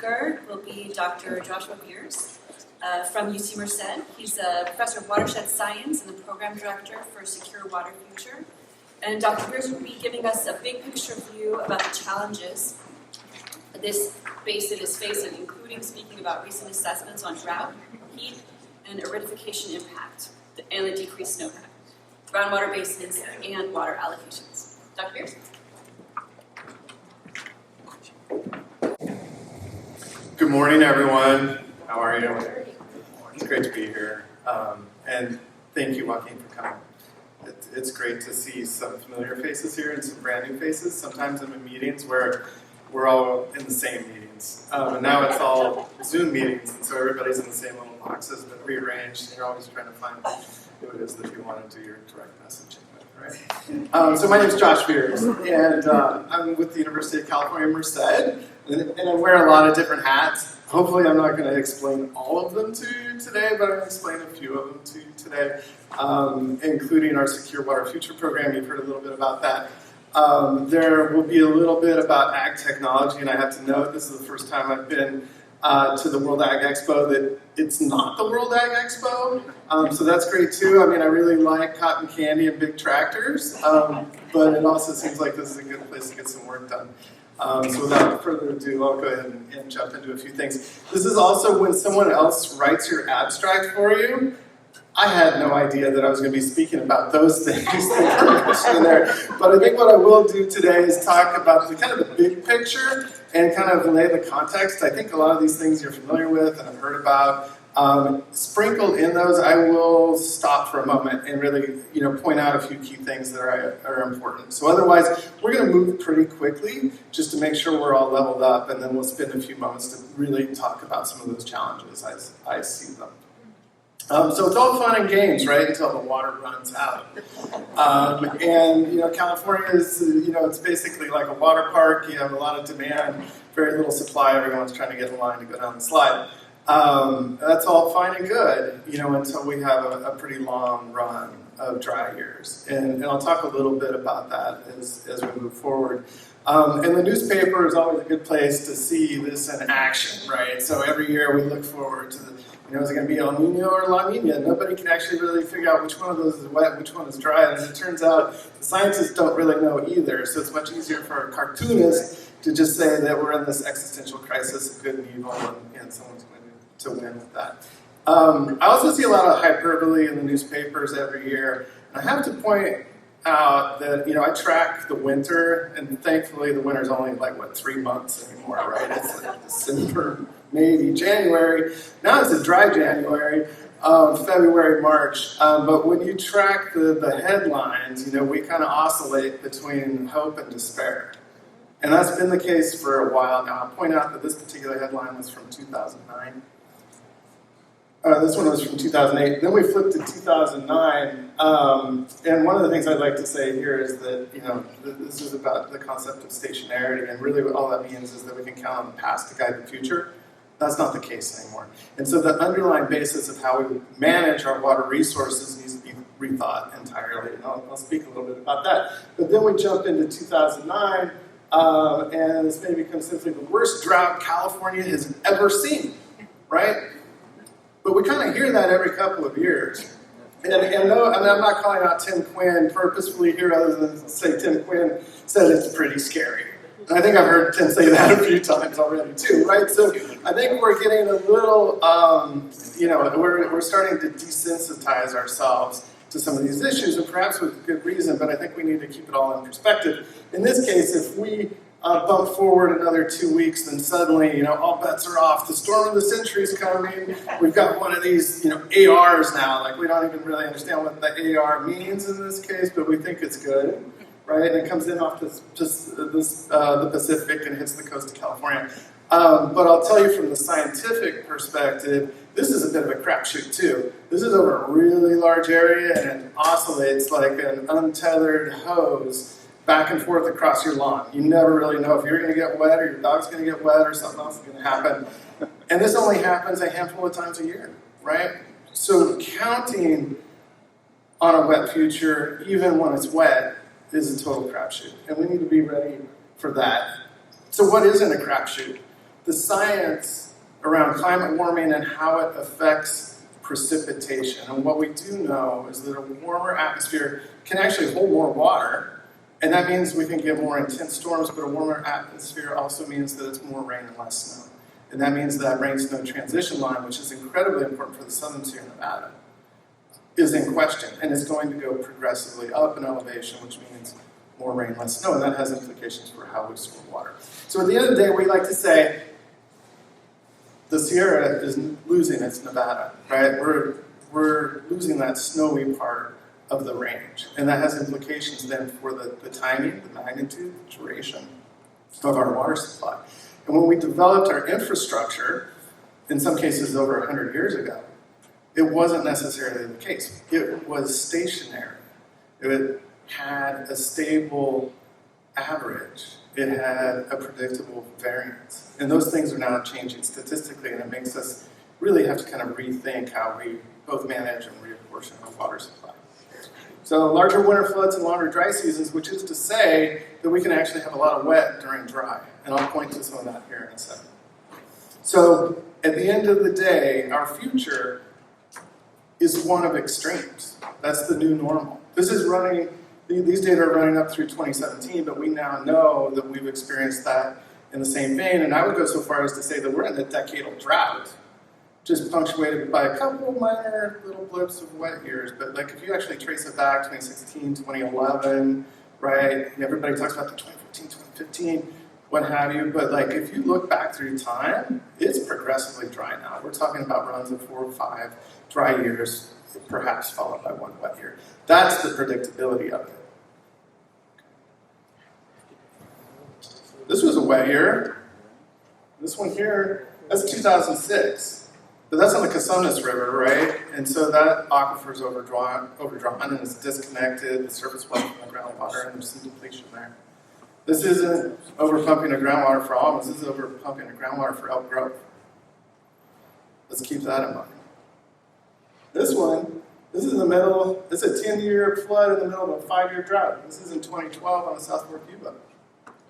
speaker will be Dr. Joshua Viers from UC Merced. He's a professor of watershed science and the program director for Secure Water Future. And Dr. Viers will be giving us a big picture view about the challenges this basin is facing, including speaking about recent assessments on drought, heat, and aridification impact, and the decreased snowpack, groundwater basins, and water allocations. Dr. Viers? Good morning, everyone. How are you? It's great to be here. And thank you, Joaquin, for coming. It's great to see some familiar faces here and some brand new faces. Sometimes I'm in meetings where we're all in the same meetings. And now it's all Zoom meetings, and so everybody's in the same little boxes but rearranged. You're always trying to find who it is that you want to do your direct messaging with, right? So my name is Josh Viers, and I'm with the University of California, Merced, and I wear a lot of different hats. Hopefully I'm not going to explain all of them to you today, but I'm going to explain a few of them to you today, including our Secure Water Future program. You've heard a little bit about that. There will be a little bit about ag technology, and I have to note this is the first time I've been to the World Ag Expo that it's not the World Ag Expo, so that's great too. I mean, I really like cotton candy and big tractors, but it also seems like this is a good place to get some work done. So without further ado, I'll go ahead and jump into a few things. This is also when someone else writes your abstract for you. I had no idea that I was going to be speaking about those things that are mentioned in there. But I think what I will do today is talk about the kind of the big picture and kind of lay the context. I think a lot of these things you're familiar with and have heard about. Sprinkled in those, I will stop for a moment and really, point out a few key things that are important. So otherwise, we're going to move pretty quickly just to make sure we're all leveled up, and then we'll spend a few moments to really talk about some of those challenges as I see them. So it's all fun and games, right, until the water runs out. And California is, it's basically like a water park. You have a lot of demand, very little supply. Everyone's trying to get in line to go down the slide. That's all fine and good, until we have a pretty long run of dry years. And I'll talk a little bit about that as we move forward. And the newspaper is always a good place to see this in action, right? So every year we look forward to is it going to be El Nino or La Nina? Nobody can actually really figure out which one of those is wet, which one is dry. And it turns out the scientists don't really know either. So it's much easier for a cartoonist to just say that we're in this existential crisis of good and evil, and someone's going to win with that. I also see a lot of hyperbole in the newspapers every year. And I have to point out that, I track the winter, and thankfully the winter's only 3 months anymore, right? It's like December, maybe January. Now it's a dry January, February, March. But when you track the headlines, we kind of oscillate between hope and despair. And that's been the case for a while now. I'll point out that this particular headline was from 2009. This one was from 2008. Then we flipped to 2009. And one of the things I'd like to say here is that, this is about the concept of stationarity. And really what all that means is that we can count on the past to guide the future. That's not the case anymore. And so the underlying basis of how we manage our water resources needs to be rethought entirely. And I'll speak a little bit about that. But then we jump into 2009, and this may become simply the worst drought California has ever seen, right? But we kind of hear that every couple of years. And I'm not calling out Tim Quinn purposefully here, other than to say Tim Quinn said it's pretty scary. And I think I've heard Tim say that a few times already too, right? So I think we're getting a little, we're starting to desensitize ourselves to some of these issues, and perhaps with good reason, but I think we need to keep it all in perspective. In this case, if we bump forward another 2 weeks, then suddenly, all bets are off. The storm of the century is coming. We've got one of these, ARs now. We don't even really understand what the AR means in this case, but we think it's good, right? And it comes in off the Pacific and hits the coast of California. But I'll tell you from the scientific perspective, this is a bit of a crapshoot too. This is over a really large area, and it oscillates like an untethered hose back and forth across your lawn. You never really know if you're going to get wet or your dog's going to get wet or something else is going to happen. And this only happens a handful of times a year, right? So counting on a wet future, even when it's wet, is a total crapshoot. And we need to be ready for that. So what isn't a crapshoot? the science around climate warming and how it affects precipitation. And what we do know is that a warmer atmosphere can actually hold more water, and that means we can get more intense storms, but a warmer atmosphere also means that it's more rain and less snow. And that means that rain-snow transition line, which is incredibly important for the southern Sierra Nevada, is in question, and is going to go progressively up in elevation, which means more rain, less snow, and that has implications for how we store water. So at the end of the day, we like to say the Sierra is losing its Nevada, right? We're losing that snowy part of the range, and that has implications then for the timing, the magnitude, the duration of our water supply. And when we developed our infrastructure, in some cases over 100 years ago, it wasn't necessarily the case. It was stationary. It had a stable average. It had a predictable variance. And those things are now changing statistically, and it makes us really have to kind of rethink how we both manage and reapportion our water supply. So larger winter floods and longer dry seasons, which is to say that we can actually have a lot of wet during dry. And I'll point to some of that here in a second. So at the end of the day, our future is one of extremes. That's the new normal. This is running, these data are running up through 2017, but we now know that we've experienced that in the same vein. And I would go so far as to say that we're in a decadal drought, just punctuated by a couple of minor little blips of wet years. But like if you actually trace it back, 2016, 2011, right? And everybody talks about the 2014, 2015, what have you. But like if you look back through time, it's progressively dry now. We're talking about runs of 4 or 5 dry years, perhaps followed by 1 wet year. That's the predictability of it. This was a wet year. This one here, that's 2006. But that's on the Cassones River, right? And so that aquifer is overdrawn and it's disconnected, the surface water from the groundwater, and there's some depletion there. This isn't overpumping the groundwater for almonds, this is overpumping the groundwater for Elk Grove. Let's keep that in mind. This one, this is in the middle, it's a 10-year flood in the middle of a 5-year drought. This is in 2012 on the South Fork Cuba.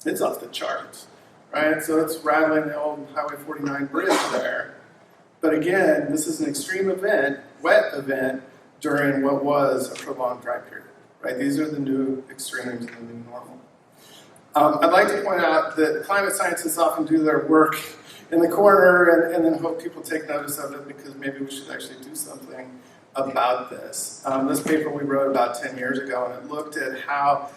It's off the charts, right? So it's rattling the old Highway 49 bridge there. But again, this is an extreme event, wet event, during what was a prolonged dry period, right? These are the new extremes and the new normal. I'd like to point out that climate scientists often do their work in the corner and then hope people take notice of it because maybe we should actually do something about this. This paper we wrote about 10 years ago, and it looked at how,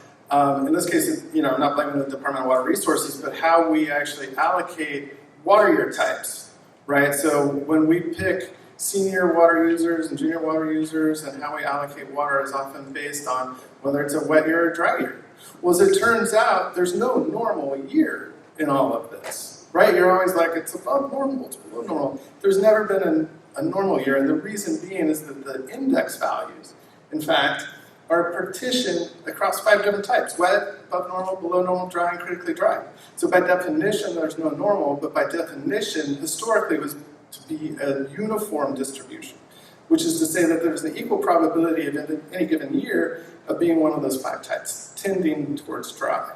in this case, I'm not blaming the Department of Water Resources, but how we actually allocate water year types. Right, so when we pick senior water users and junior water users and how we allocate water is often based on whether it's a wet year or a dry year. Well, as it turns out, there's no normal year in all of this, right? You're always like, it's above normal, it's below normal. There's never been a normal year, and the reason being is that the index values, in fact, are partitioned across 5 different types: wet, above normal, below normal, dry, and critically dry. So by definition, there's no normal, but by definition, historically, it was to be a uniform distribution, which is to say that there's an equal probability of any given year of being one of those 5 types, tending towards dry.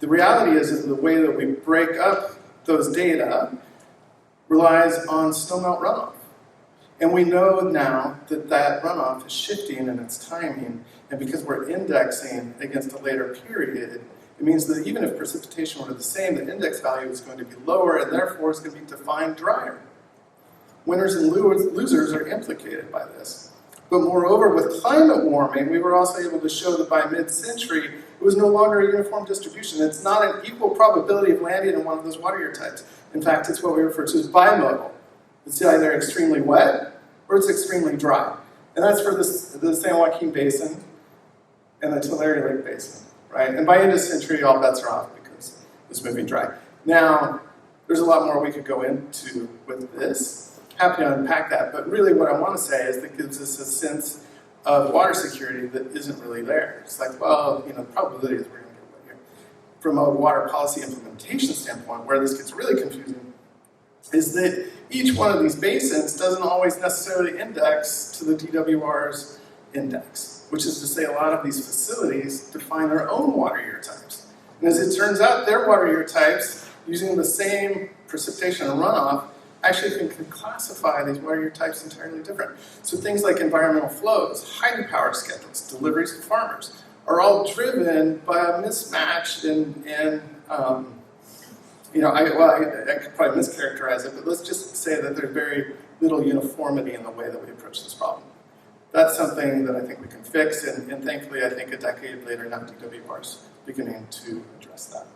The reality is that the way that we break up those data relies on snowmelt runoff. And we know now that that runoff is shifting in its timing, and because we're indexing against a later period, it means that even if precipitation were the same, the index value is going to be lower, and therefore it's going to be defined drier. Winners and losers are implicated by this. But moreover, with climate warming, we were also able to show that by mid-century, it was no longer a uniform distribution. It's not an equal probability of landing in one of those water year types. In fact, it's what we refer to as bimodal. It's either extremely wet or it's extremely dry. And that's for the San Joaquin Basin and the Tulare Lake Basin, right? And by end of century, all bets are off because it's moving dry. Now, there's a lot more we could go into with this. Happy to unpack that, but really what I want to say is that it gives us a sense of water security that isn't really there. It's like, well, the probability is we're going to get wet here. From a water policy implementation standpoint, where this gets really confusing, is that each one of these basins doesn't always necessarily index to the DWR's index, which is to say a lot of these facilities define their own water year types. And as it turns out, their water year types, using the same precipitation and runoff actually can classify these water types entirely different. So things like environmental flows, hydropower schedules, deliveries to farmers, are all driven by a mismatch in I could probably mischaracterize it, but let's just say that there's very little uniformity in the way that we approach this problem. That's something that I think we can fix, and thankfully I think a decade later now DWR's beginning to address that.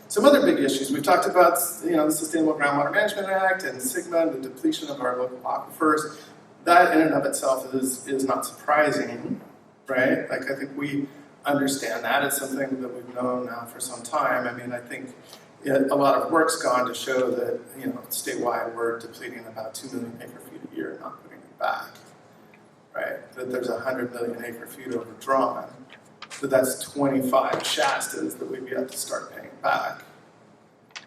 Some other big issues, we've talked about the Sustainable Groundwater Management Act and SGMA and the depletion of our local aquifers. That in and of itself is not surprising, right? Like I think we understand that. It's something that we've known now for some time. I mean, I think a lot of work's gone to show that, statewide we're depleting about 2 million acre feet a year and not putting it back, right? That there's 100 million acre feet overdrawn, that that's 25 Shastas that we'd be able to start paying back,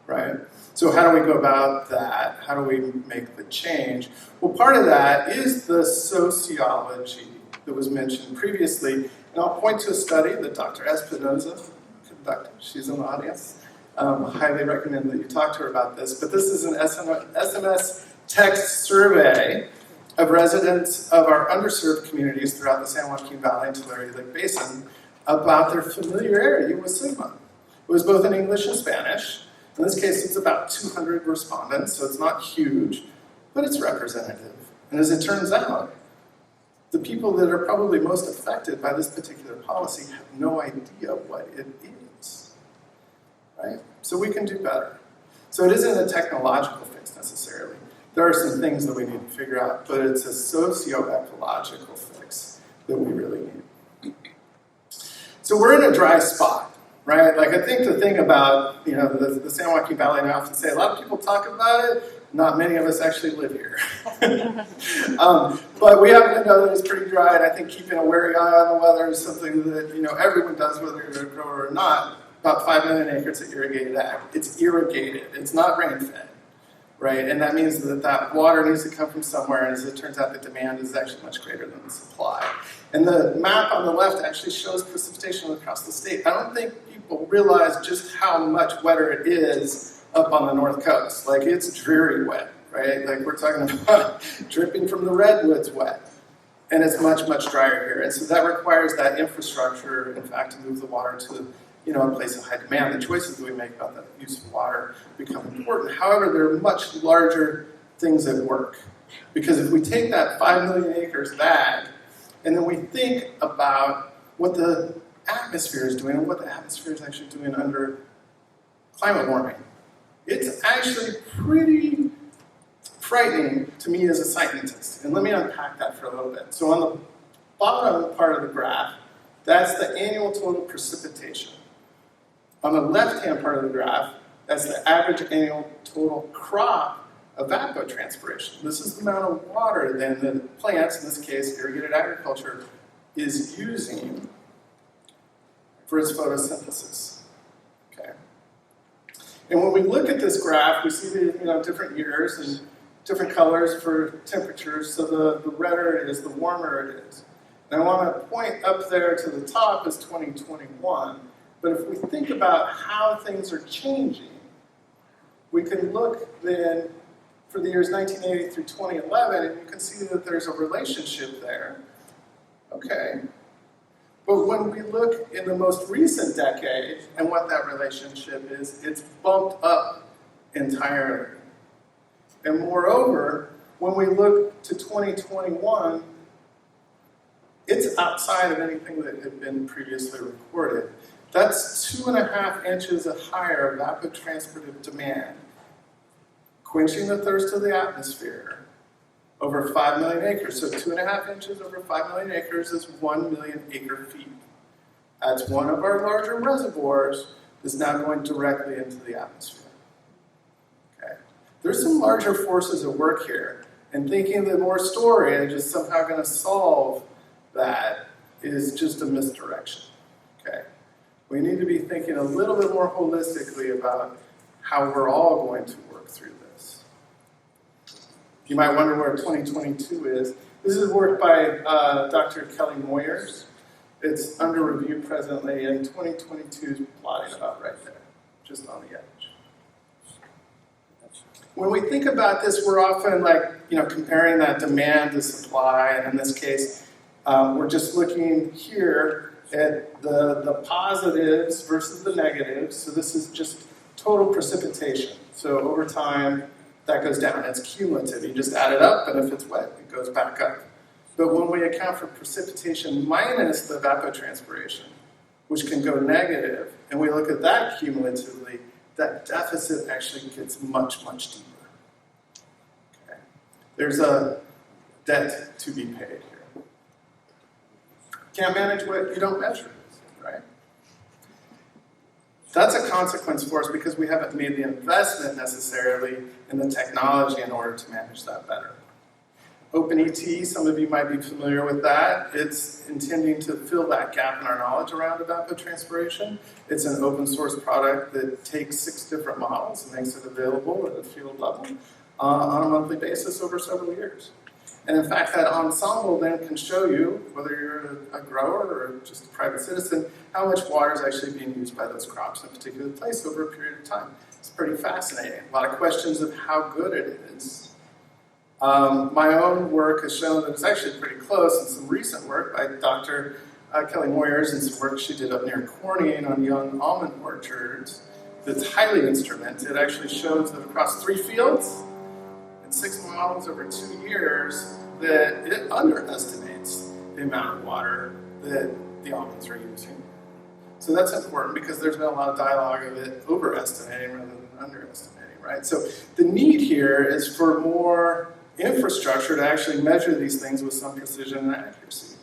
right? So how do we go about that? How do we make the change? Well, part of that is the sociology that was mentioned previously, and I'll point to a study that Dr. Espinoza conducted. She's in the audience. I highly recommend that you talk to her about this, but this is an SMS text survey of residents of our underserved communities throughout the San Joaquin Valley and Tulare Lake Basin about their familiarity with SGMA. It was both in English and Spanish. In this case, it's about 200 respondents, so it's not huge, but it's representative. And as it turns out, the people that are probably most affected by this particular policy have no idea what it is, right? So we can do better. So it isn't a technological fix necessarily. There are some things that we need to figure out, but it's a socio-ecological fix that we really need. So we're in a dry spot, right? Like I think the thing about the San Joaquin Valley, and I often say a lot of people talk about it, not many of us actually live here. But we happen to know that it's pretty dry, and I think keeping a wary eye on the weather is something that everyone does, whether you're a grower or not. About 5 million acres of irrigated ag. It's irrigated. It's not rain-fed, right? And that means that water needs to come from somewhere, and as it turns out, the demand is actually much greater than the supply. And the map on the left actually shows precipitation across the state. I don't think people realize just how much wetter it is up on the north coast. Like, it's dreary wet, right? Like, we're talking about dripping from the redwoods wet. And it's much, much drier here. And so that requires that infrastructure, in fact, to move the water to a place of high demand. The choices that we make about the use of water become important. However, there are much larger things at work. Because if we take that 5 million acres of ag, and then we think about what the atmosphere is doing and what the atmosphere is actually doing under climate warming, it's actually pretty frightening to me as a scientist. And let me unpack that for a little bit. So on the bottom part of the graph, that's the annual total precipitation. On the left-hand part of the graph, that's the average annual total crop evapotranspiration. This is the amount of water then the plants, in this case irrigated agriculture, is using for its photosynthesis. Okay. And when we look at this graph, we see the different years and different colors for temperatures. So the redder it is, the warmer it is. And I want to point up there to the top is 2021. But if we think about how things are changing, we can look then for the years 1980 through 2011, and you can see that there's a relationship there. Okay. But when we look in the most recent decade and what that relationship is, it's bumped up entirely. And moreover, when we look to 2021, it's outside of anything that had been previously recorded. That's 2.5 inches of higher evapotranspirative demand, quenching the thirst of the atmosphere over 5 million acres. So 2.5 inches over 5 million acres is 1 million acre feet. That's one of our larger reservoirs that's now going directly into the atmosphere. Okay. There's some larger forces at work here, and thinking that more storage is somehow going to solve that is just a misdirection. Okay. We need to be thinking a little bit more holistically about how we're all going to work through this. You might wonder where 2022 is. This is work by Dr. Kelly Moyers. It's under review presently, and 2022 is plotted about right there, just on the edge. When we think about this, we're often comparing that demand to supply, and in this case, we're just looking here at the positives versus the negatives. So this is just total precipitation. So over time, that goes down. It's cumulative. You just add it up, and if it's wet, it goes back up. But when we account for precipitation minus the evapotranspiration, which can go negative, and we look at that cumulatively, that deficit actually gets much, much deeper. Okay. There's a debt to be paid here. Can't manage what you don't measure, right? That's a consequence for us because we haven't made the investment necessarily in the technology in order to manage that better. OpenET, some of you might be familiar with that. It's intending to fill that gap in our knowledge around evapotranspiration. It's an open source product that takes 6 different models and makes it available at a field level on a monthly basis over several years. And in fact, that ensemble then can show you, whether you're a grower or just a private citizen, how much water is actually being used by those crops in a particular place over a period of time. It's pretty fascinating. A lot of questions of how good it is. My own work has shown that it's actually pretty close, and some recent work by Dr. Kelly Viers and some work she did up near Corning on young almond orchards that's highly instrumented. It actually shows that across 3 fields and 6 models over 2 years that it underestimates the amount of water that the almonds are using. So that's important because there's been a lot of dialogue of it overestimating rather than underestimating, right? So the need here is for more infrastructure to actually measure these things with some precision and accuracy.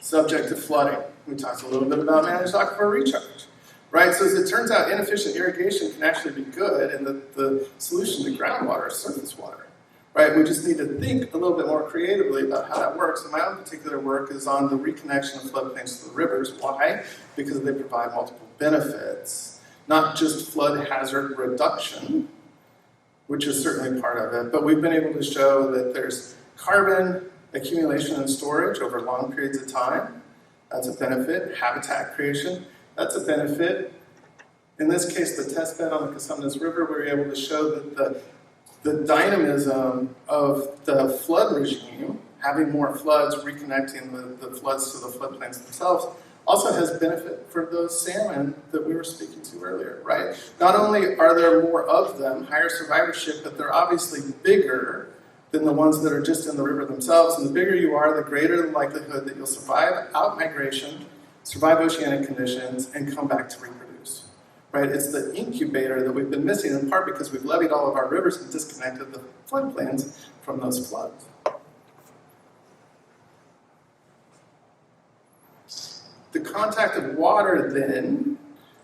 Subject to flooding. We talked a little bit about managed aquifer recharge, right? So as it turns out, inefficient irrigation can actually be good, and the solution to groundwater is surface water, right? We just need to think a little bit more creatively about how that works. And my own particular work is on the reconnection of floodplains to the rivers. Why? Because they provide multiple benefits, not just flood hazard reduction, which is certainly part of it, but we've been able to show that there's carbon accumulation and storage over long periods of time. That's a benefit. Habitat creation, that's a benefit. In this case, the test bed on the Cosumnes River, we were able to show that the dynamism of the flood regime, having more floods, reconnecting the floods to the floodplains themselves, also has benefit for those salmon that we were speaking to earlier, right? Not only are there more of them, higher survivorship, but they're obviously bigger than the ones that are just in the river themselves. And the bigger you are, the greater the likelihood that you'll survive out-migration, survive oceanic conditions, and come back to reproduce, right? It's the incubator that we've been missing, in part because we've levied all of our rivers and disconnected the floodplains from those floods. The contact of water, then,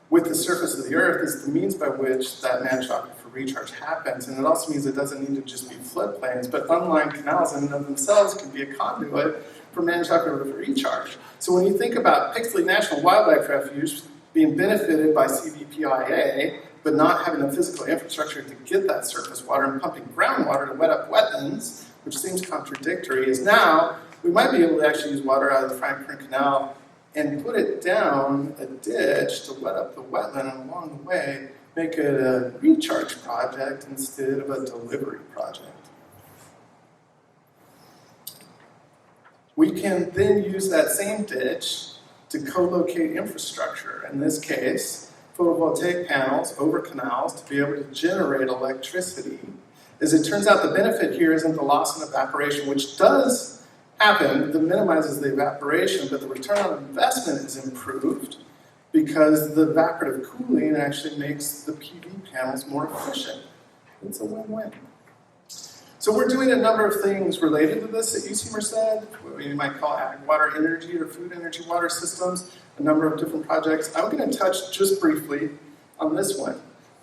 with the surface of the earth is the means by which that managed aquifer recharge happens, and it also means it doesn't need to just be floodplains, but unlined canals in and of themselves can be a conduit for managed aquifer recharge. So when you think about Pixley National Wildlife Refuge being benefited by CVPIA, but not having a physical infrastructure to get that surface water and pumping groundwater to wet up wetlands, which seems contradictory, is now we might be able to actually use water out of the Franklin Canal and put it down a ditch to wet up the wetland, and along the way make it a recharge project instead of a delivery project. We can then use that same ditch to co-locate infrastructure. In this case, photovoltaic panels over canals to be able to generate electricity. As it turns out, the benefit here isn't the loss and evaporation, which does happen that minimizes the evaporation, but the return on investment is improved because the evaporative cooling actually makes the PV panels more efficient. It's a win-win. So we're doing a number of things related to this at UC Merced, what we might call ag water energy or food energy water systems, a number of different projects. I'm going to touch just briefly on this one.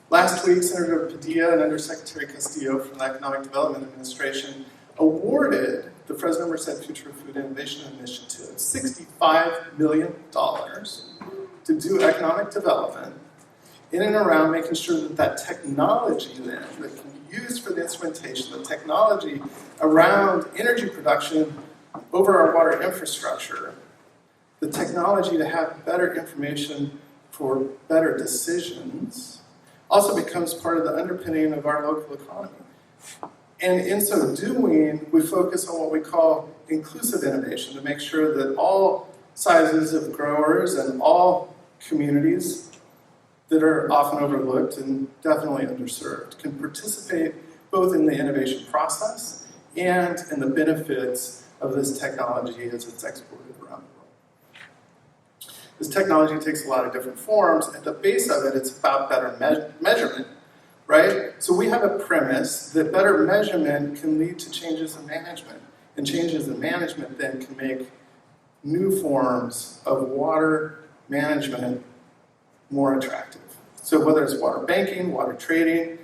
Last week, Senator Padilla and Undersecretary Castillo from the Economic Development Administration awarded the Fresno Merced Future Food Innovation Initiative $65 million to do economic development in and around making sure that that technology then that can be used for the instrumentation, the technology around energy production over our water infrastructure, the technology to have better information for better decisions, also becomes part of the underpinning of our local economy. And in so doing, we focus on what we call inclusive innovation to make sure that all sizes of growers and all communities that are often overlooked and definitely underserved can participate both in the innovation process and in the benefits of this technology as it's exported around the world. This technology takes a lot of different forms. At the base of it, it's about better measurement, right? So we have a premise that better measurement can lead to changes in management, and changes in management then can make new forms of water management more attractive. So whether it's water banking, water trading,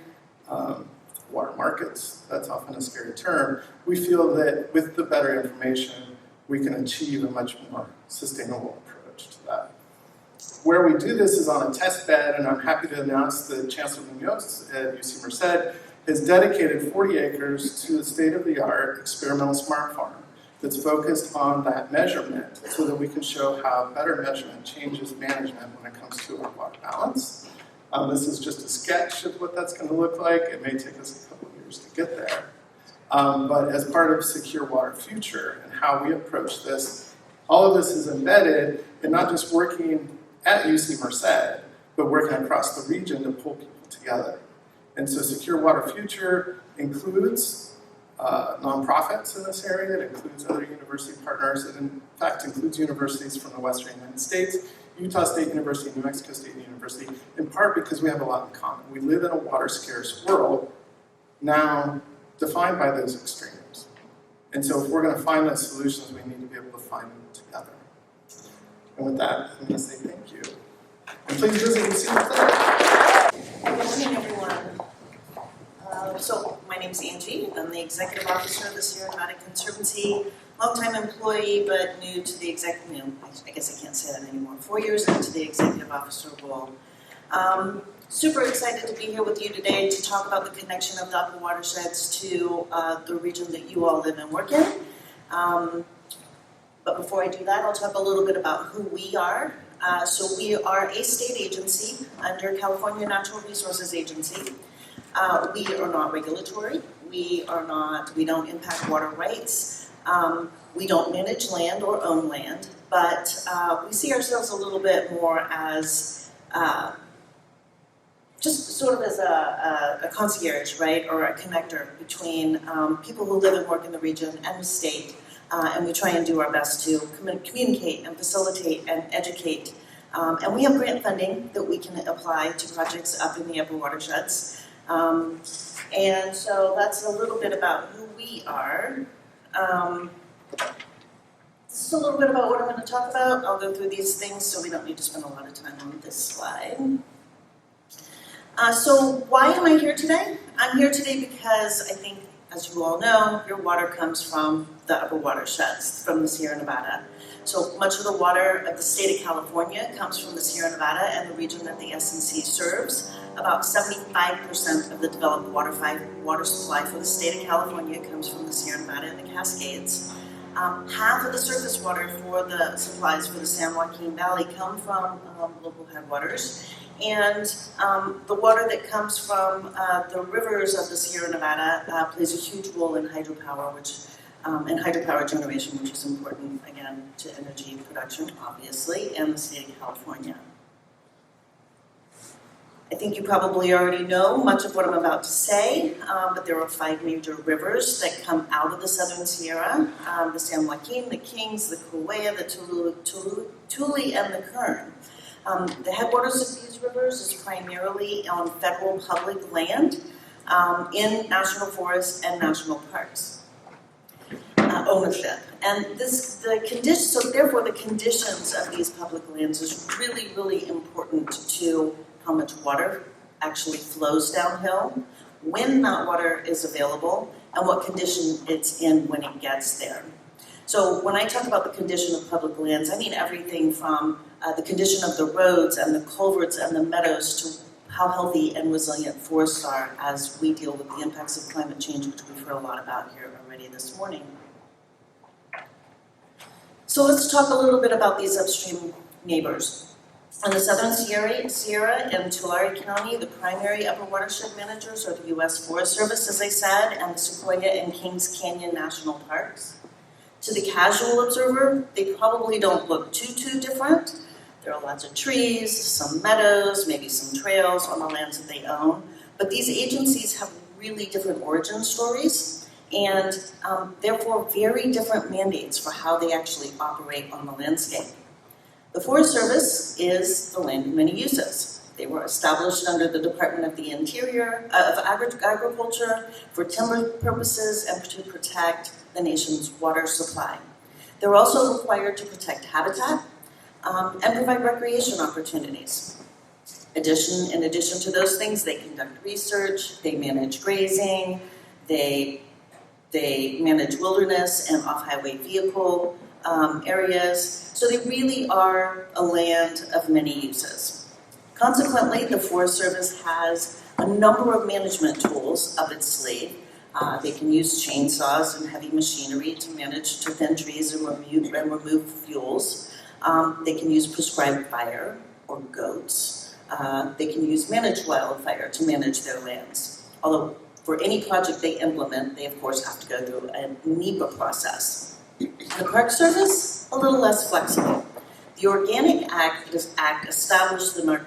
water markets, that's often a scary term, we feel that with the better information, we can achieve a much more sustainable approach to that. Where we do this is on a test bed, and I'm happy to announce that Chancellor Munoz at UC Merced has dedicated 40 acres to a state-of-the-art experimental smart farm that's focused on that measurement so that we can show how better measurement changes management when it comes to our water balance. This is just a sketch of what that's going to look like. It may take us a couple of years to get there. But as part of Secure Water Future and how we approach this, all of this is embedded in not just working at UC Merced, but working across the region to pull people together. And so Secure Water Future includes nonprofits in this area. It includes other university partners. It in fact includes universities from the Western United States, Utah State University, New Mexico State University, in part because we have a lot in common. We live in a water-scarce world now defined by those extremes. And so if we're going to find those solutions, we need to be able to find them together. And with that, I'm going to say thank you. And please visit UC Merced. Good morning, everyone. So my name's Angie. I'm the Executive Officer of the Sierra Nevada Conservancy. Longtime employee, but new to the I guess I can't say that anymore. 4 years into the Executive Officer role. Super excited to be here with you today to talk about the connection of the upper watersheds to the region that you all live and work in. But before I do that, I'll talk a little bit about who we are. So we are a state agency under California Natural Resources Agency. We are not regulatory. We don't impact water rights. We don't manage land or own land, but we see ourselves a little bit more as just sort of as a concierge, right, or a connector between people who live and work in the region and the state, and we try and do our best to communicate and facilitate and educate. And we have grant funding that we can apply to projects up in the upper watersheds. And so that's a little bit about who we are. This is a little bit about what I'm going to talk about. I'll go through these things so we don't need to spend a lot of time on this slide. So why am I here today? I'm here today because I think, as you all know, your water comes from the upper watersheds, from the Sierra Nevada. So much of the water of the state of California comes from the Sierra Nevada and the region that the SNC serves. About 75% of the developed water supply for the state of California comes from the Sierra Nevada and the Cascades. Half of the surface water for the supplies for the San Joaquin Valley come from local headwaters. And the water that comes from the rivers of the Sierra Nevada plays a huge role in hydropower, and hydropower generation, which is important, again, to energy production, obviously, and the state of California. I think you probably already know much of what I'm about to say, but there are 5 major rivers that come out of the southern Sierra, the San Joaquin, the Kings, the Coahuilla, the Tule, and the Kern. The headwaters of these rivers is primarily on federal public land in national forests and national parks. Ownership. And so therefore the conditions of these public lands is really, really important to how much water actually flows downhill, when that water is available, and what condition it's in when it gets there. So when I talk about the condition of public lands, I mean everything from the condition of the roads and the culverts and the meadows to how healthy and resilient forests are as we deal with the impacts of climate change, which we've heard a lot about here already this morning. So let's talk a little bit about these upstream neighbors. In the Southern Sierra and Tulare County, the primary upper watershed managers are the U.S. Forest Service, as I said, and the Sequoia and Kings Canyon National Parks. To the casual observer, they probably don't look too different. There are lots of trees, some meadows, maybe some trails on the lands that they own, but these agencies have really different origin stories and therefore very different mandates for how they actually operate on the landscape. The Forest Service is the land of many uses. They were established under the Department of the Interior of Agriculture for timber purposes and to protect the nation's water supply. They're also required to protect habitat and provide recreation opportunities. In addition to those things, they conduct research, they manage grazing, they manage wilderness and off-highway vehicle areas. So they really are a land of many uses. Consequently, the Forest Service has a number of management tools up its sleeve. They can use chainsaws and heavy machinery to manage to thin trees and remove fuels. They can use prescribed fire or goats. They can use managed wildfire to manage their lands. Although for any project they implement, they of course have to go through a NEPA process. The Park Service, a little less flexible. The Organic Act established the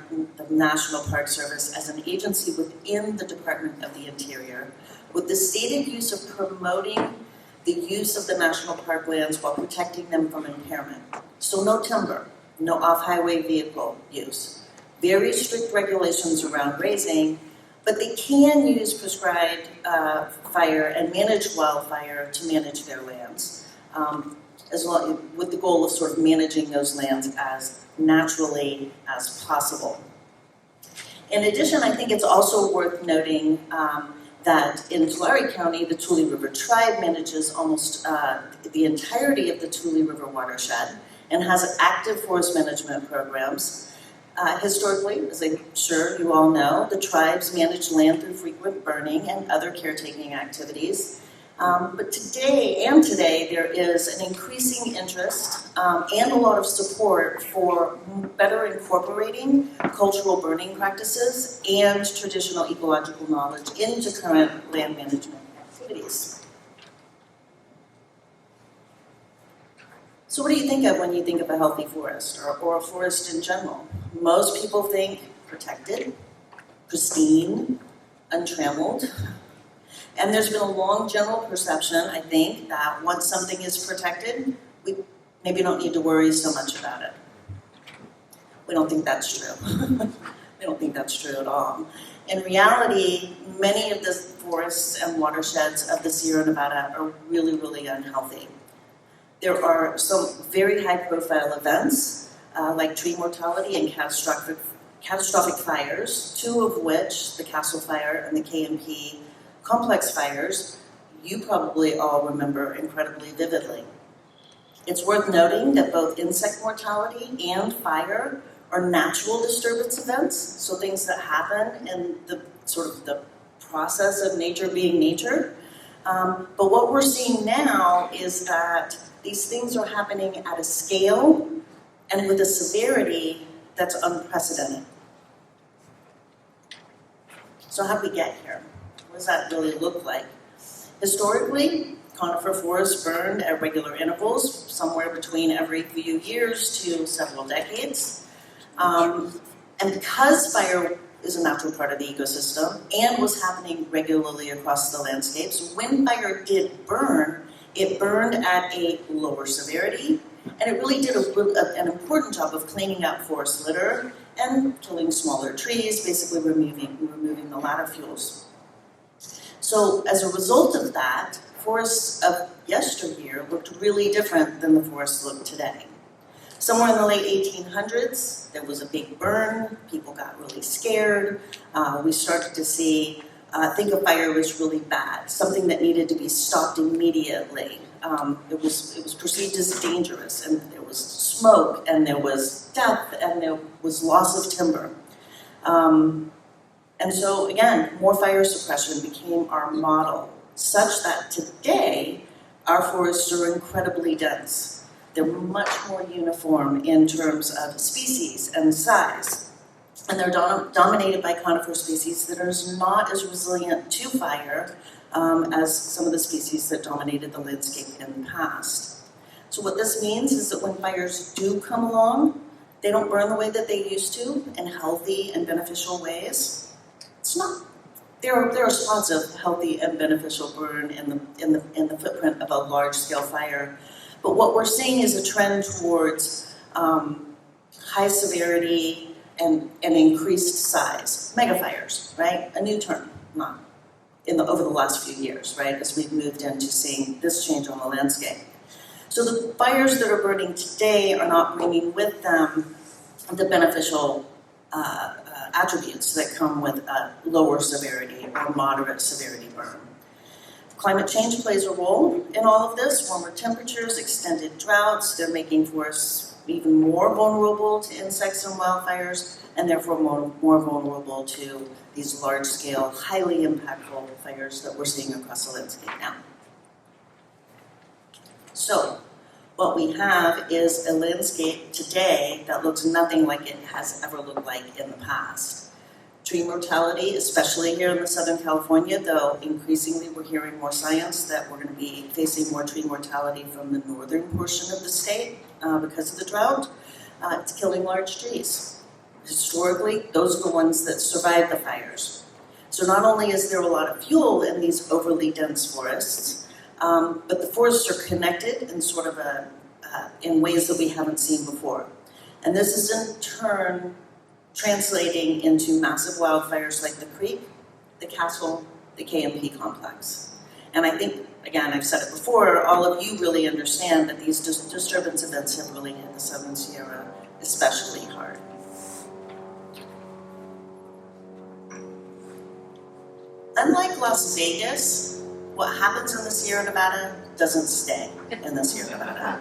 National Park Service as an agency within the Department of the Interior with the stated use of promoting the use of the national park lands while protecting them from impairment. So no timber, no off-highway vehicle use. Very strict regulations around grazing, but they can use prescribed fire and managed wildfire to manage their lands. As well, with the goal of sort of managing those lands as naturally as possible. In addition, I think it's also worth noting that in Tulare County, the Tule River Tribe manages almost the entirety of the Tule River watershed and has active forest management programs. Historically, as I'm sure you all know, the tribes manage land through frequent burning and other caretaking activities. But today, there is an increasing interest and a lot of support for better incorporating cultural burning practices and traditional ecological knowledge into current land management activities. So what do you think of when you think of a healthy forest or a forest in general? Most people think protected, pristine, untrammeled. And there's been a long general perception, I think, that once something is protected, we maybe don't need to worry so much about it. We don't think that's true. We don't think that's true at all. In reality, many of the forests and watersheds of the Sierra Nevada are really, really unhealthy. There are some very high-profile events, like tree mortality and catastrophic fires, two of which, the Castle Fire and the KMP complex fires, you probably all remember incredibly vividly. It's worth noting that both insect mortality and fire are natural disturbance events, so things that happen in the sort of the process of nature being nature. But what we're seeing now is that these things are happening at a scale and with a severity that's unprecedented. So how did we get here? What does that really look like? Historically, conifer forests burned at regular intervals, somewhere between every few years to several decades. And because fire is a natural part of the ecosystem and was happening regularly across the landscapes, when fire did burn, it burned at a lower severity, and it really did an important job of cleaning up forest litter and killing smaller trees, basically removing the ladder fuels. So as a result of that, forests of yesteryear looked really different than the forests look today. Somewhere in the late 1800s, there was a big burn, people got really scared, we started to see, think of fire as really bad, something that needed to be stopped immediately. It was perceived as dangerous, and there was smoke, and there was death, and there was loss of timber. And so, again, more fire suppression became our model, such that today, our forests are incredibly dense. They're much more uniform in terms of species and size. And they're dominated by conifer species that are not as resilient to fire as some of the species that dominated the landscape in the past. So what this means is that when fires do come along, they don't burn the way that they used to in healthy and beneficial ways. It's not. There are spots of healthy and beneficial burn in the footprint of a large-scale fire, but what we're seeing is a trend towards high severity and increased size, megafires, right? A new term, not over the last few years, right? As we've moved into seeing this change on the landscape. So the fires that are burning today are not bringing with them the beneficial attributes that come with a lower severity or moderate severity burn. Climate change plays a role in all of this. Warmer temperatures, extended droughts, they're making forests even more vulnerable to insects and wildfires, and therefore more vulnerable to these large-scale, highly impactful fires that we're seeing across the landscape now. So, what we have is a landscape today that looks nothing like it has ever looked like in the past. Tree mortality, especially here in Southern California, though increasingly we're hearing more science that we're going to be facing more tree mortality from the northern portion of the state because of the drought. It's killing large trees. Historically, those are the ones that survive the fires. So not only is there a lot of fuel in these overly dense forests, but the forests are connected in sort of in ways that we haven't seen before. And this is in turn translating into massive wildfires like the Creek, the Castle, the KMP complex. And I think, again, I've said it before, all of you really understand that these disturbance events have really hit the Southern Sierra especially hard. Unlike Las Vegas, what happens in the Sierra Nevada doesn't stay in the Sierra Nevada.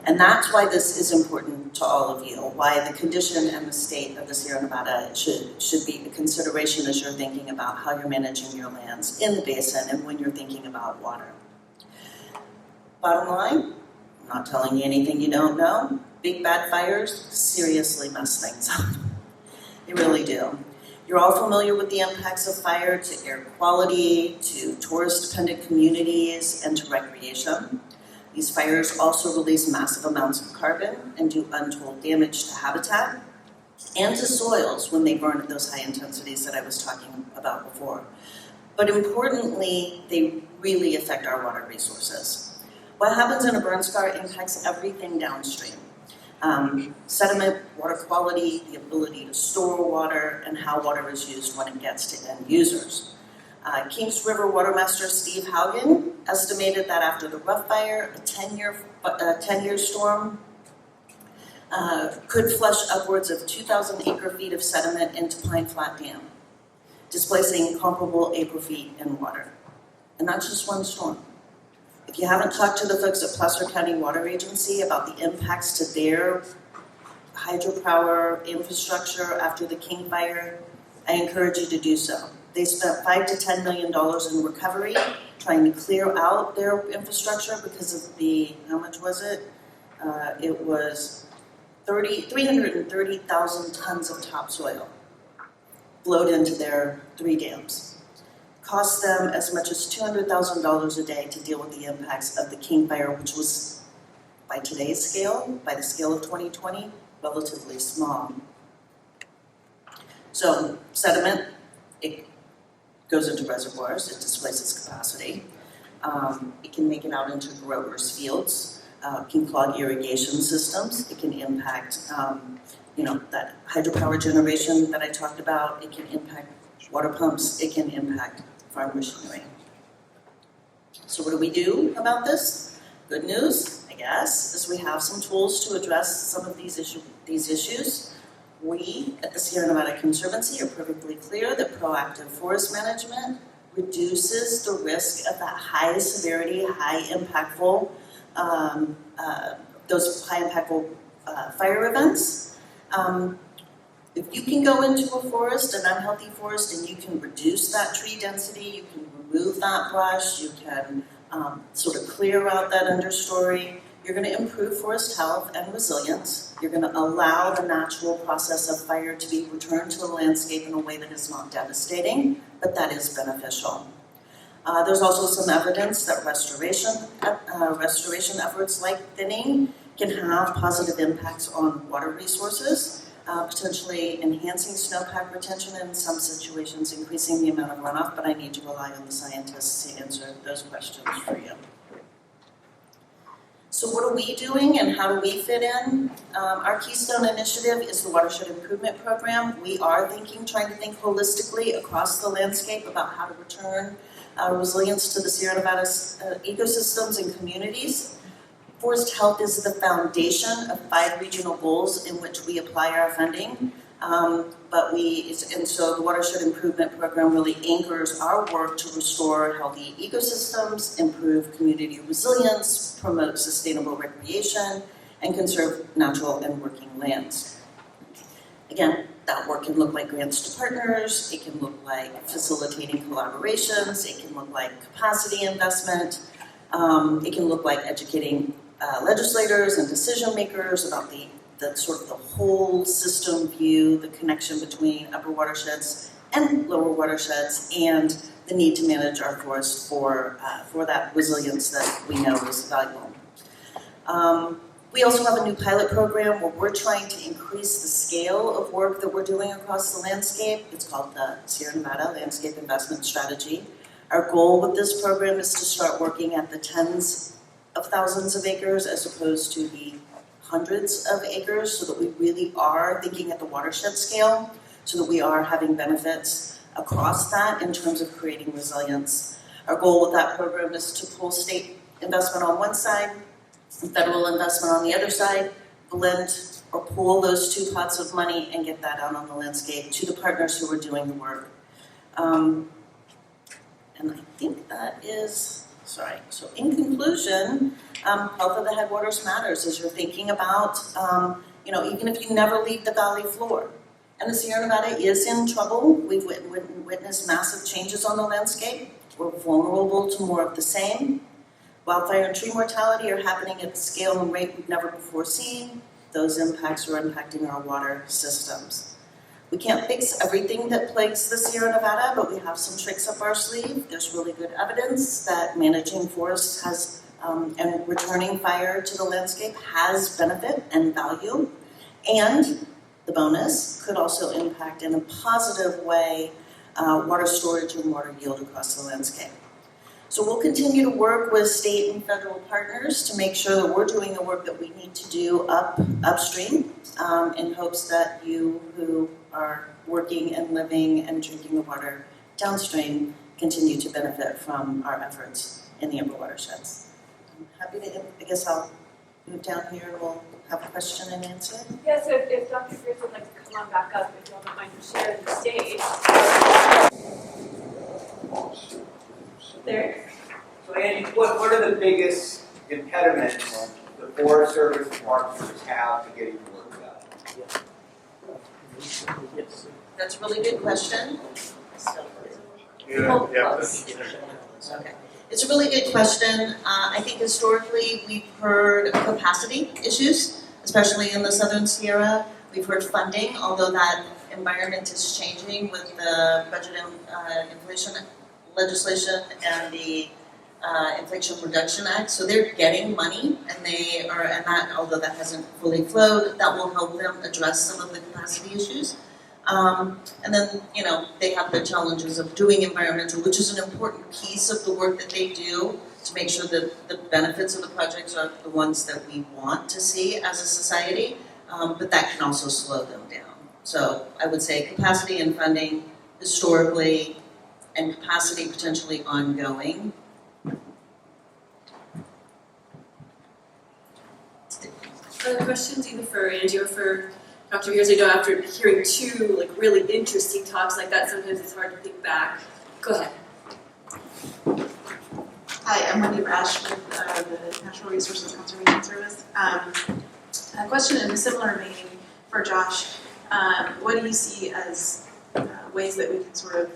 And that's why this is important to all of you, why the condition and the state of the Sierra Nevada should be a consideration as you're thinking about how you're managing your lands in the basin and when you're thinking about water. Bottom line, I'm not telling you anything you don't know. Big bad fires seriously mess things up. They really do. You're all familiar with the impacts of fire to air quality, to tourist-dependent communities, and to recreation. These fires also release massive amounts of carbon and do untold damage to habitat and to soils when they burn at those high intensities that I was talking about before. But importantly, they really affect our water resources. What happens in a burn scar impacts everything downstream. Sediment, water quality, the ability to store water, and how water is used when it gets to end users. Kings River Watermaster Steve Haugen estimated that after the Rough Fire, a 10-year storm could flush upwards of 2,000 acre-feet of sediment into Pine Flat Dam, displacing comparable acre-feet in water. And that's just one storm. If you haven't talked to the folks at Placer County Water Agency about the impacts to their hydropower infrastructure after the King Fire, I encourage you to do so. They spent $5 to $10 million in recovery trying to clear out their infrastructure because of the, how much was it? It was 330,000 tons of topsoil flowed into their 3 dams. Cost them as much as $200,000 a day to deal with the impacts of the King Fire, which was, by today's scale, by the scale of 2020, relatively small. So, sediment, it goes into reservoirs, it displaces capacity. It can make it out into growers' fields, it can clog irrigation systems, it can impact, that hydropower generation that I talked about, it can impact water pumps, it can impact farm machinery. So what do we do about this? Good news, I guess, is we have some tools to address some of these issues. We at the Sierra Nevada Conservancy are perfectly clear that proactive forest management reduces the risk of that high severity, high impactful, fire events. If you can go into a forest, an unhealthy forest, and you can reduce that tree density, you can remove that brush, you can sort of clear out that understory, You're going to improve forest health and resilience. You're going to allow the natural process of fire to be returned to the landscape in a way that is not devastating, but that is beneficial. There's also some evidence that restoration efforts like thinning can have positive impacts on water resources, potentially enhancing snowpack retention and in some situations increasing the amount of runoff, but I need to rely on the scientists to answer those questions for you. So what are we doing and how do we fit in? Our Keystone Initiative is the Watershed Improvement Program. We are trying to think holistically across the landscape about how to return resilience to the Sierra Nevada ecosystems and communities. Forest health is the foundation of 5 regional goals in which we apply our funding. So the Watershed Improvement Program really anchors our work to restore healthy ecosystems, improve community resilience, promote sustainable recreation, and conserve natural and working lands. Again, that work can look like grants to partners, it can look like facilitating collaborations, it can look like capacity investment, it can look like educating legislators and decision makers about the sort of the whole system view, the connection between upper watersheds and lower watersheds, and the need to manage our forests for that resilience that we know is valuable. We also have a new pilot program where we're trying to increase the scale of work that we're doing across the landscape. It's called the Sierra Nevada Landscape Investment Strategy. Our goal with this program is to start working at the tens of thousands of acres as opposed to the hundreds of acres, so that we really are thinking at the watershed scale, so that we are having benefits across that in terms of creating resilience. Our goal with that program is to pull state investment on one side, federal investment on the other side, blend or pool those 2 pots of money and get that out on the landscape to the partners who are doing the work. And I think that is, so in conclusion, health of the headwaters matters as you're thinking about, even if you never leave the valley floor. And the Sierra Nevada is in trouble. We've witnessed massive changes on the landscape. We're vulnerable to more of the same. Wildfire and tree mortality are happening at a scale and rate we've never before seen. Those impacts are impacting our water systems. We can't fix everything that plagues the Sierra Nevada, but we have some tricks up our sleeve. There's really good evidence that managing forests has and returning fire to the landscape has benefit and value. And the bonus could also impact in a positive way water storage and water yield across the landscape. So we'll continue to work with state and federal partners to make sure that we're doing the work that we need to do upstream in hopes that you who are working and living and drinking the water downstream continue to benefit from our efforts in the upper watersheds. I'm happy to, I guess I'll move down here and we'll have a question and answer. Yeah, so if Dr. Viers would like to come on back up, if you don't mind to share the stage. There. So Andy, what are the biggest impediments the Forest Service and Park Service have to getting the work done? That's a really good question. Okay. It's a really good question. I think historically we've heard capacity issues, especially in the Southern Sierra. We've heard funding, although that environment is changing with the budget inflation legislation and the Inflation Reduction Act. So they're getting money, and that, although that hasn't fully flowed, that will help them address some of the capacity issues. And then, they have the challenges of doing environmental, which is an important piece of the work that they do to make sure that the benefits of the projects are the ones that we want to see as a society, but that can also slow them down. So I would say capacity and funding historically, and capacity potentially ongoing. Other questions, either for Angie or for Dr. Viers? I know after hearing 2 really interesting talks like that, sometimes it's hard to think back. Go ahead. Hi, I'm Wendy Rash with the Natural Resources Conservation Service. A question in a similar vein for Josh. What do you see as ways that we can sort of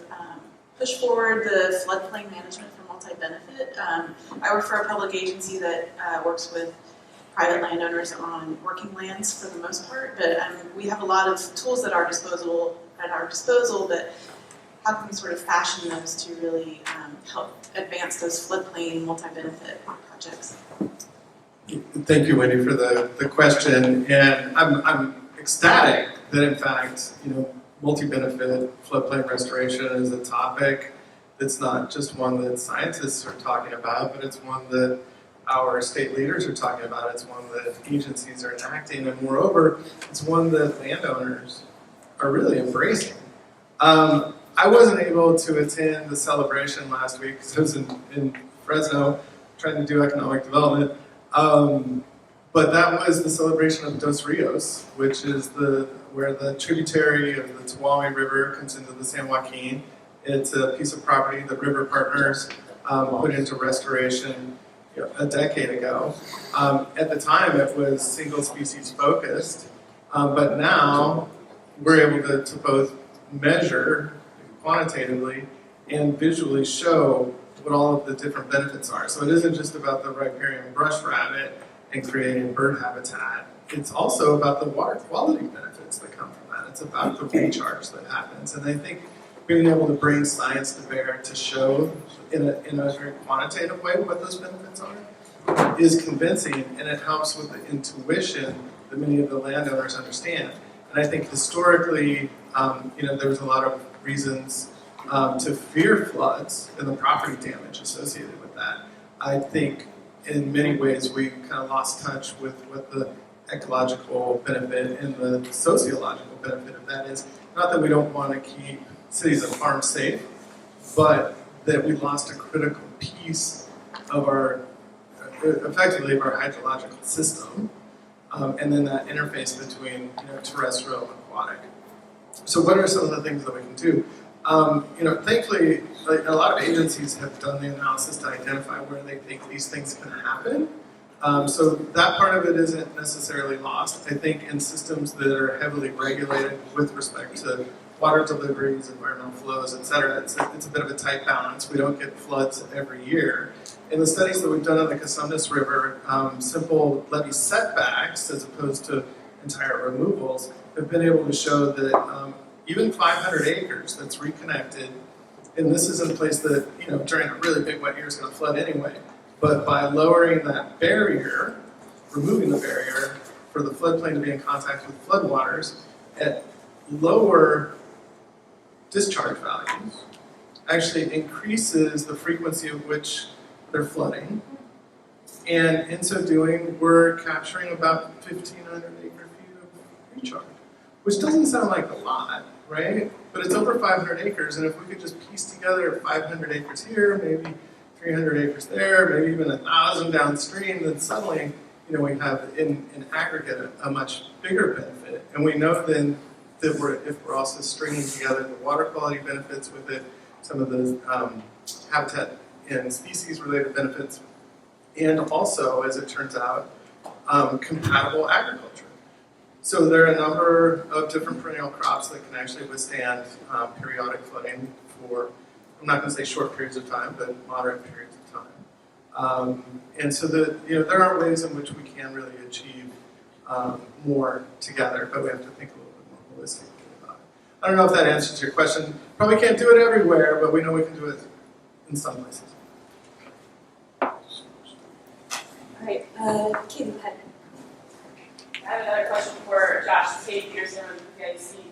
push forward the floodplain management for multi-benefit? I work for a public agency that works with private landowners on working lands for the most part, but we have a lot of tools at our disposal, but how can we sort of fashion those to really help advance those floodplain multi-benefit projects? Thank you, Wendy, for the question. And I'm ecstatic that, in fact, multi-benefit floodplain restoration is a topic that's not just one that scientists are talking about, but it's one that our state leaders are talking about. It's one that agencies are enacting, and moreover, it's one that landowners are really embracing. I wasn't able to attend the celebration last week because I was in Fresno trying to do economic development. But that was the celebration of Dos Rios, which is where the tributary of the Tuolumne River comes into the San Joaquin. It's a piece of property that River Partners put into restoration a decade ago. At the time, it was single species focused, but now we're able to both measure quantitatively and visually show what all of the different benefits are. So it isn't just about the riparian brush rabbit and creating bird habitat. It's also about the water quality benefits that come from that. It's about the recharge that happens. And I think being able to bring science to bear to show in a very quantitative way what those benefits are is convincing, and it helps with the intuition that many of the landowners understand. And I think historically, there's a lot of reasons to fear floods and the property damage associated with that. I think in many ways we kind of lost touch with what the ecological benefit and the sociological benefit of that is. Not that we don't want to keep cities and farms safe, but that we lost a critical piece of effectively of our hydrological system, and then that interface between terrestrial and aquatic. So what are some of the things that we can do? Thankfully, a lot of agencies have done the analysis to identify where they think these things can happen. So that part of it isn't necessarily lost. I think in systems that are heavily regulated with respect to water deliveries, environmental flows, et cetera, it's a bit of a tight balance. We don't get floods every year. In the studies that we've done on the Cosumnes River, simple levee setbacks, as opposed to entire removals, have been able to show that even 500 acres that's reconnected, and this is in a place that, during a really big wet year is going to flood anyway, but by lowering that barrier, removing the barrier for the floodplain to be in contact with floodwaters at lower discharge values, actually increases the frequency of which they're flooding. And in so doing, we're capturing about 1,500 acre-feet of recharge, which doesn't sound like a lot, right? But it's over 500 acres, and if we could just piece together 500 acres here, maybe 300 acres there, maybe even 1,000 downstream, then suddenly, we have in aggregate a much bigger benefit. And we know then that if we're also stringing together the water quality benefits with it, some of the habitat and species-related benefits, and also, as it turns out, compatible agriculture. So there are a number of different perennial crops that can actually withstand periodic flooding for, I'm not going to say short periods of time, but moderate periods of time. And so there are ways in which we can really achieve more together, but we have to think a little bit more holistically about it. I don't know if that answers your question. Probably can't do it everywhere, but we know we can do it in some places. All right, Katie, go ahead. I have another question for Josh. Kate Viers with VIC.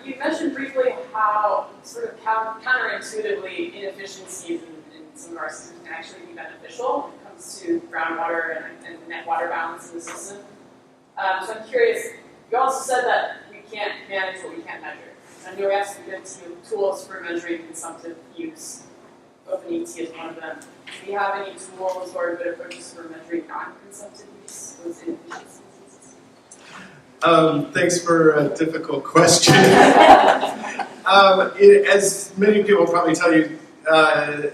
You mentioned briefly how sort of counterintuitively inefficiencies in some of our systems can actually be beneficial when it comes to groundwater and net water balance in the system. So I'm curious, you also said that we can't manage what we can't measure. I know we have some good tools for measuring consumptive use. OpenET is one of them. Do you have any tools or good approaches for measuring non-consumptive use, those inefficiencies? Thanks for a difficult question. As many people probably tell you,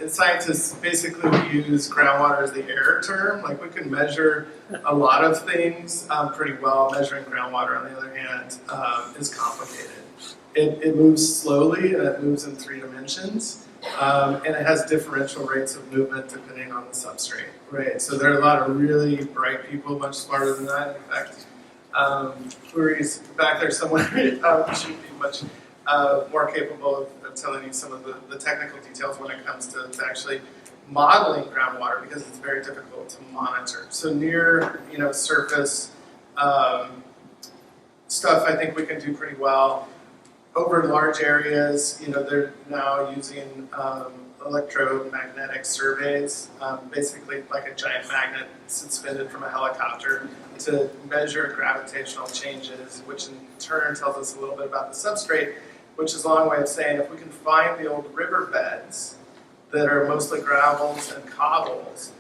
scientists basically use groundwater as the error term. Like, we can measure a lot of things pretty well. Measuring groundwater, on the other hand, is complicated. it moves slowly and it moves in 3 dimensions. And it has differential rates of movement depending on the substrate, right? So there are a lot of really bright people, much smarter than that. In fact, Viers back there somewhere should be much more capable of telling you some of the technical details when it comes to actually modeling groundwater, because it's very difficult to monitor. So near, surface stuff, I think we can do pretty well. Over large areas, they're now using electromagnetic surveys, basically like a giant magnet suspended from a helicopter, to measure gravitational changes, which in turn tells us a little bit about the substrate, which is a long way of saying if we can find the old riverbeds that are mostly gravels and cobbles,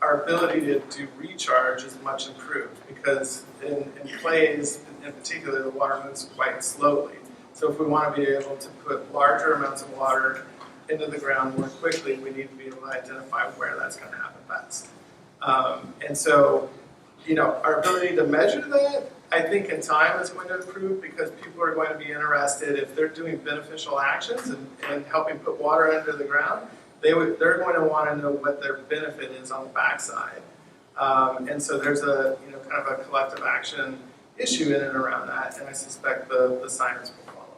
our ability to do recharge is much improved, because in clays in particular, the water moves quite slowly. So if we want to be able to put larger amounts of water into the ground more quickly, we need to be able to identify where that's going to happen best. And so, our ability to measure that, I think in time is going to improve, because people are going to be interested if they're doing beneficial actions and helping put water under the ground. They're going to want to know what their benefit is on the backside. And so there's a kind of a collective action issue in and around that, and I suspect the science will follow.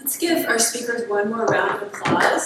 Let's give our speakers one more round of applause.